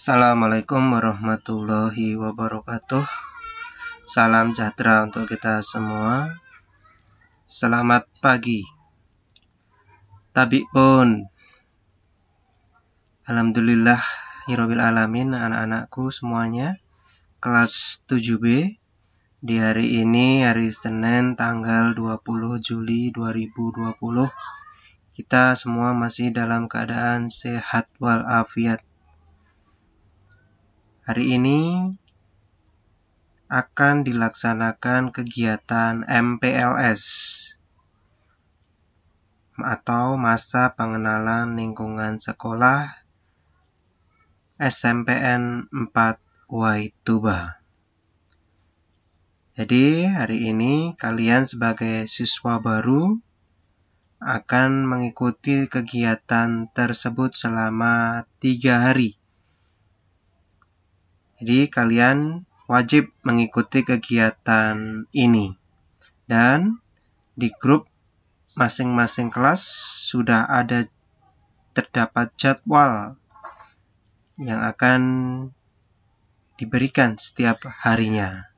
Assalamualaikum warahmatullahi wabarakatuh. Salam sejahtera untuk kita semua. Selamat pagi. Tabik pun. Alhamdulillah Hirobbil Alamin, anak-anakku semuanya. Kelas 7B. Di hari ini, hari Senin tanggal 20 Juli 2020. Kita semua masih dalam keadaan sehat walafiat. Hari ini akan dilaksanakan kegiatan MPLS atau masa pengenalan lingkungan sekolah SMPN 4 Waituba. Jadi hari ini kalian sebagai siswa baru akan mengikuti kegiatan tersebut selama 3 hari. Jadi kalian wajib mengikuti kegiatan ini. Dan di grup masing-masing kelas sudah ada terdapat jadwal yang akan diberikan setiap harinya.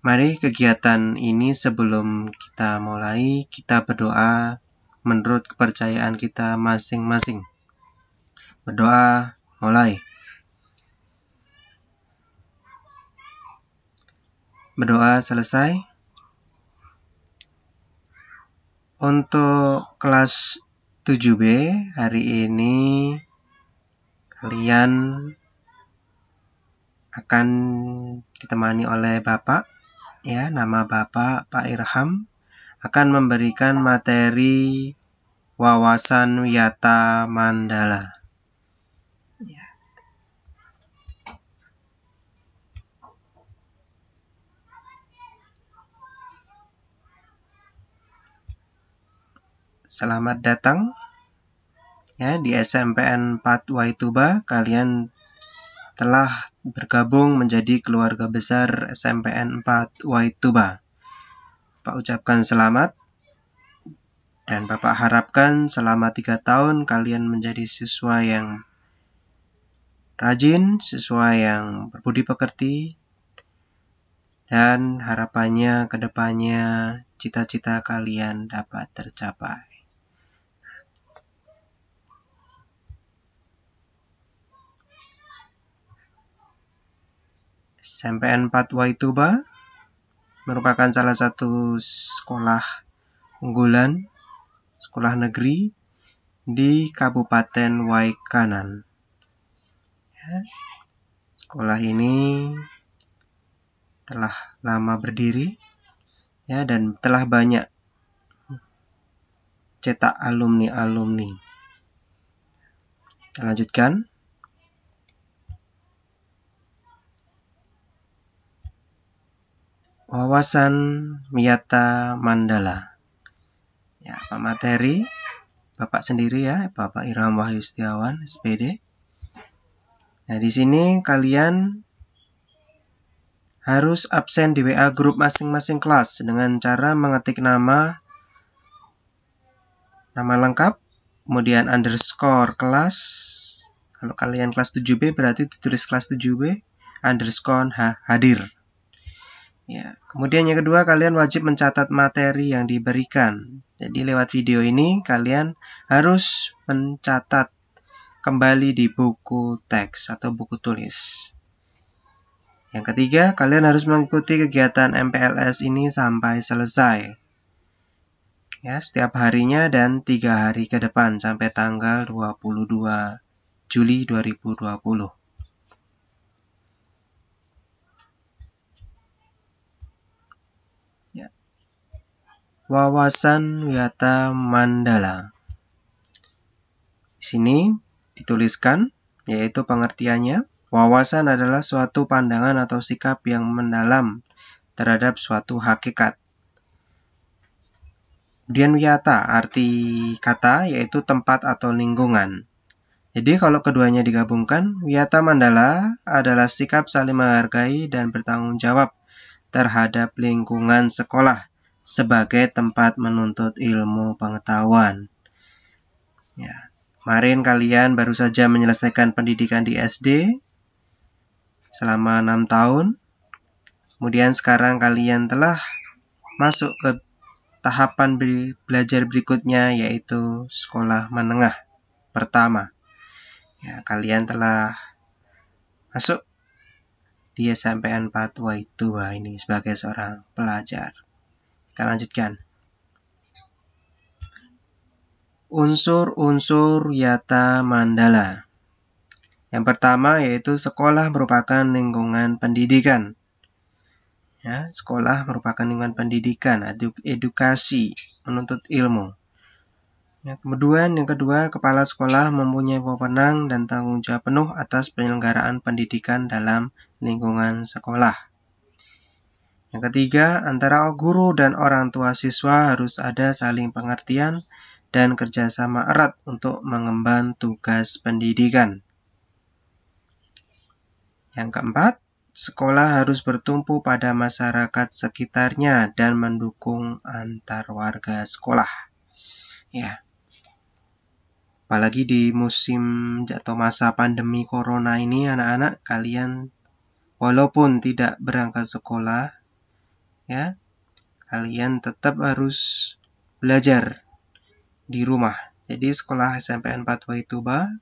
Mari kegiatan ini sebelum kita mulai, kita berdoa menurut kepercayaan kita masing-masing. Berdoa mulai. Berdoa selesai. Untuk kelas 7B hari ini kalian akan ditemani oleh Bapak, ya, nama Bapak Pak Irham akan memberikan materi wawasan wiyata Mandala. Selamat datang ya di SMPN 4 Waituba. Kalian telah bergabung menjadi keluarga besar SMPN 4 Waituba. Pak ucapkan selamat dan Bapak harapkan selama 3 tahun kalian menjadi siswa yang rajin, siswa yang berbudi pekerti, dan harapannya ke depannya cita-cita kalian dapat tercapai. SMPN 4 Waituba merupakan salah satu sekolah unggulan, sekolah negeri di Kabupaten Waikanan. Ya, sekolah ini telah lama berdiri, ya, dan telah banyak cetak alumni-alumni. Kita lanjutkan. Wawasan wiyata Mandala. Ya, Pak materi Bapak sendiri ya, Bapak Irham Wahyu Setiawan, SPD. Nah, di sini kalian harus absen di WA grup masing-masing kelas dengan cara mengetik nama lengkap, kemudian underscore kelas. Kalau kalian kelas 7B berarti ditulis kelas 7B underscore hadir. Ya, kemudian yang kedua, kalian wajib mencatat materi yang diberikan. Jadi lewat video ini kalian harus mencatat kembali di buku teks atau buku tulis. Yang ketiga, kalian harus mengikuti kegiatan MPLS ini sampai selesai. Ya, setiap harinya dan 3 hari ke depan sampai tanggal 22 Juli 2020. Wawasan wiyata Mandala. Di sini dituliskan, yaitu pengertiannya. Wawasan adalah suatu pandangan atau sikap yang mendalam terhadap suatu hakikat. Kemudian wiyata, arti kata yaitu tempat atau lingkungan. Jadi kalau keduanya digabungkan, wiyata Mandala adalah sikap saling menghargai dan bertanggung jawab terhadap lingkungan sekolah sebagai tempat menuntut ilmu pengetahuan. Ya. Kemarin kalian baru saja menyelesaikan pendidikan di SD selama 6 tahun. Kemudian sekarang kalian telah masuk ke tahapan belajar berikutnya, yaitu sekolah menengah pertama. Ya, kalian telah masuk di SMPN 4 Waituba ini sebagai seorang pelajar. Kita lanjutkan. Unsur-unsur Yata Mandala. Yang pertama yaitu sekolah merupakan lingkungan pendidikan. Ya, sekolah merupakan lingkungan pendidikan, edukasi, menuntut ilmu. Yang kedua, kepala sekolah mempunyai wewenang dan tanggung jawab penuh atas penyelenggaraan pendidikan dalam lingkungan sekolah. Yang ketiga, antara guru dan orang tua siswa harus ada saling pengertian dan kerjasama erat untuk mengemban tugas pendidikan. Yang keempat, sekolah harus bertumpu pada masyarakat sekitarnya dan mendukung antar warga sekolah. Ya. Apalagi di musim atau masa pandemi corona ini, anak-anak kalian walaupun tidak berangkat sekolah, ya, kalian tetap harus belajar di rumah. Jadi sekolah SMPN 4 Waituba,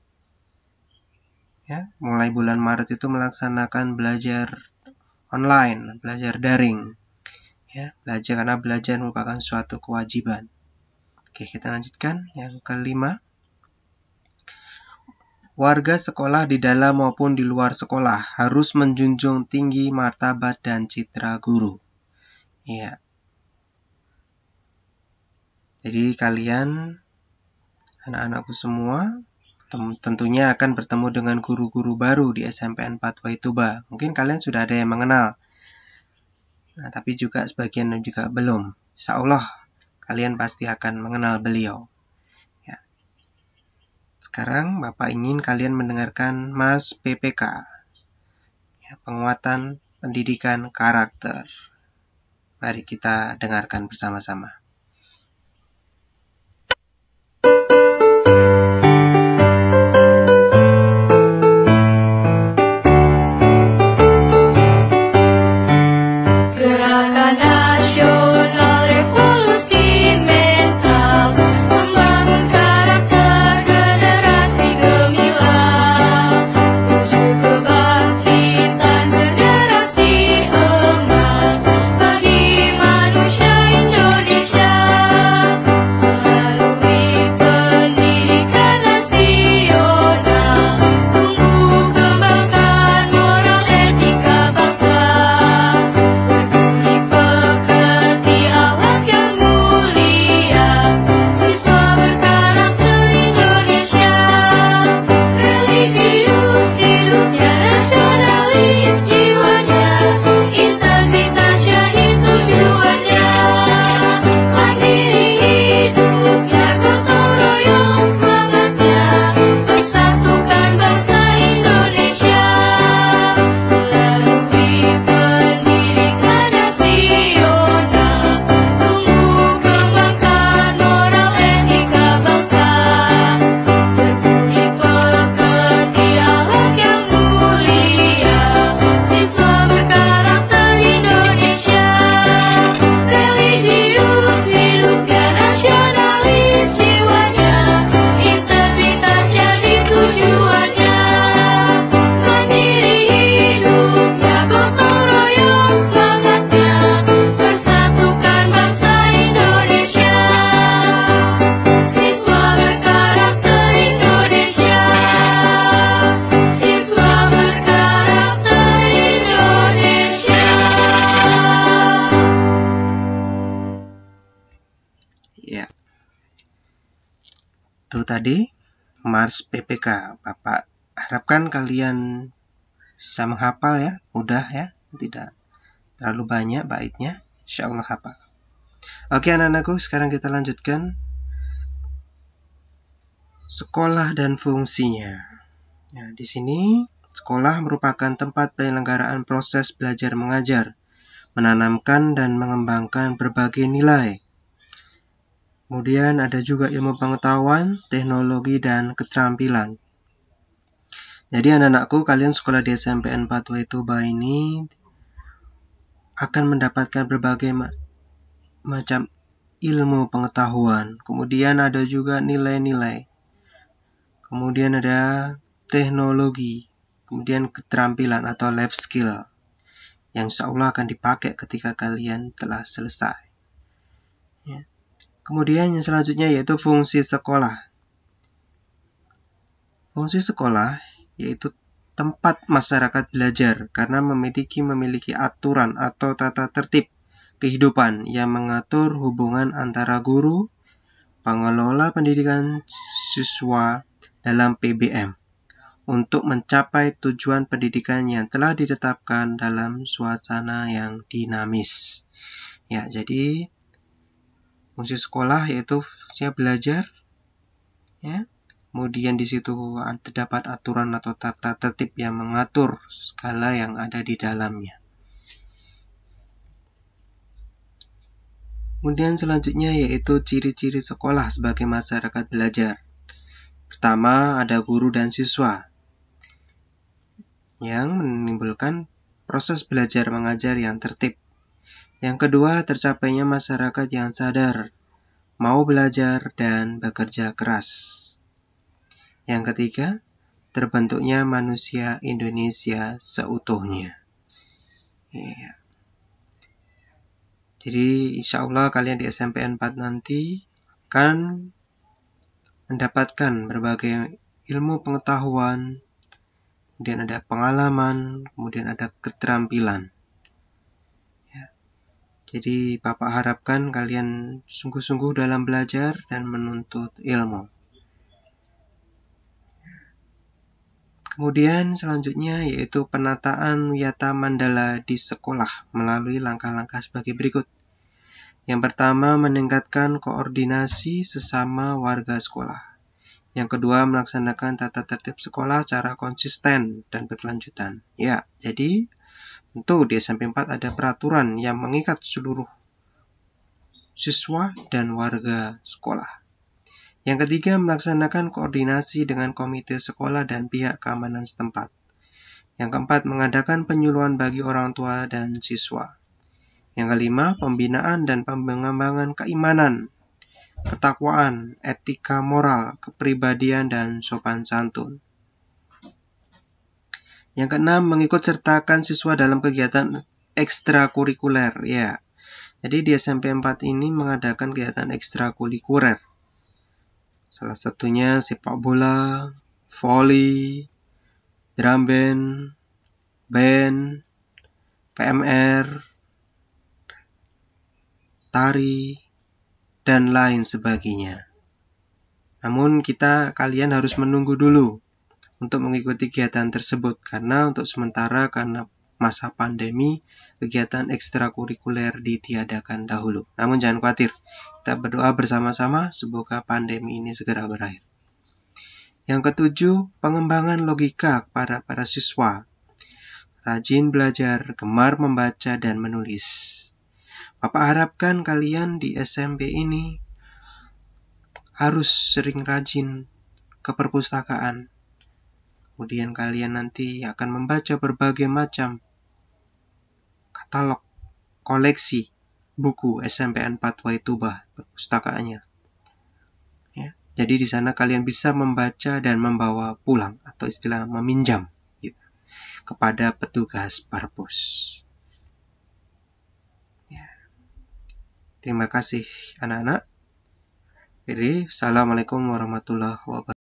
ya, mulai bulan Maret itu melaksanakan belajar online, belajar daring. Ya, karena belajar merupakan suatu kewajiban. Oke, kita lanjutkan. Yang kelima, warga sekolah di dalam maupun di luar sekolah harus menjunjung tinggi martabat dan citra guru. Ya. Jadi kalian, anak-anakku semua, tentunya akan bertemu dengan guru-guru baru di SMPN 4 Waituba. Mungkin kalian sudah ada yang mengenal. Nah, tapi juga sebagian juga belum. Insya Allah kalian pasti akan mengenal beliau. Sekarang Bapak ingin kalian mendengarkan Mas PPK, ya, penguatan pendidikan karakter. Mari kita dengarkan bersama-sama. Itu tadi Mars PPK. Bapak harapkan kalian bisa menghafal ya, mudah ya, tidak terlalu banyak baitnya, insya Allah hafal. Oke anak-anakku, sekarang kita lanjutkan sekolah dan fungsinya. Nah, di sini sekolah merupakan tempat penyelenggaraan proses belajar mengajar, menanamkan dan mengembangkan berbagai nilai. Kemudian ada juga ilmu pengetahuan, teknologi, dan keterampilan. Jadi anak-anakku, kalian sekolah di SMPN 4 Waituba ini akan mendapatkan berbagai macam ilmu pengetahuan. Kemudian ada juga nilai-nilai. Kemudian ada teknologi. Kemudian keterampilan atau life skill yang insya Allah akan dipakai ketika kalian telah selesai. Ya. Kemudian yang selanjutnya yaitu fungsi sekolah. Fungsi sekolah yaitu tempat masyarakat belajar karena memiliki aturan atau tata tertib kehidupan yang mengatur hubungan antara guru, pengelola pendidikan, siswa dalam PBM untuk mencapai tujuan pendidikan yang telah ditetapkan dalam suasana yang dinamis. Ya, jadi fungsi sekolah yaitu fungsinya belajar, ya. Kemudian di situ terdapat aturan atau tata tertib yang mengatur segala yang ada di dalamnya. Kemudian selanjutnya yaitu ciri-ciri sekolah sebagai masyarakat belajar. Pertama, ada guru dan siswa yang menimbulkan proses belajar mengajar yang tertib. Yang kedua, tercapainya masyarakat yang sadar, mau belajar dan bekerja keras. Yang ketiga, terbentuknya manusia Indonesia seutuhnya. Ya. Jadi insya Allah kalian di SMPN 4 nanti akan mendapatkan berbagai ilmu pengetahuan, kemudian ada pengalaman, kemudian ada keterampilan. Ya. Jadi Bapak harapkan kalian sungguh-sungguh dalam belajar dan menuntut ilmu. Kemudian selanjutnya yaitu penataan wiyata mandala di sekolah melalui langkah-langkah sebagai berikut. Yang pertama, meningkatkan koordinasi sesama warga sekolah. Yang kedua, melaksanakan tata tertib sekolah secara konsisten dan berkelanjutan. Ya, jadi tentu di SMP 4 ada peraturan yang mengikat seluruh siswa dan warga sekolah. Yang ketiga, melaksanakan koordinasi dengan komite sekolah dan pihak keamanan setempat. Yang keempat, mengadakan penyuluhan bagi orang tua dan siswa. Yang kelima, pembinaan dan pengembangan keimanan, ketakwaan, etika moral, kepribadian, dan sopan santun. Yang keenam, mengikut sertakan siswa dalam kegiatan ekstrakurikuler. Ya, jadi di SMP 4 ini mengadakan kegiatan ekstrakurikuler. Salah satunya sepak bola, voli, drum band, PMR, tari, dan lain sebagainya. Namun kalian harus menunggu dulu untuk mengikuti kegiatan tersebut karena untuk sementara karena masa pandemi kegiatan ekstrakurikuler ditiadakan dahulu. Namun jangan khawatir, kita berdoa bersama-sama semoga pandemi ini segera berakhir. Yang ketujuh, pengembangan logika para siswa. Rajin belajar, gemar membaca dan menulis. Bapak harapkan kalian di SMP ini harus sering rajin ke perpustakaan. Kemudian kalian nanti akan membaca berbagai macam katalog, koleksi buku SMPN 4 Waituba perpustakaannya. Ya, jadi di sana kalian bisa membaca dan membawa pulang atau istilah meminjam gitu, kepada petugas perpus. Ya. Terima kasih anak-anak. Jadi, assalamualaikum warahmatullahi wabarakatuh.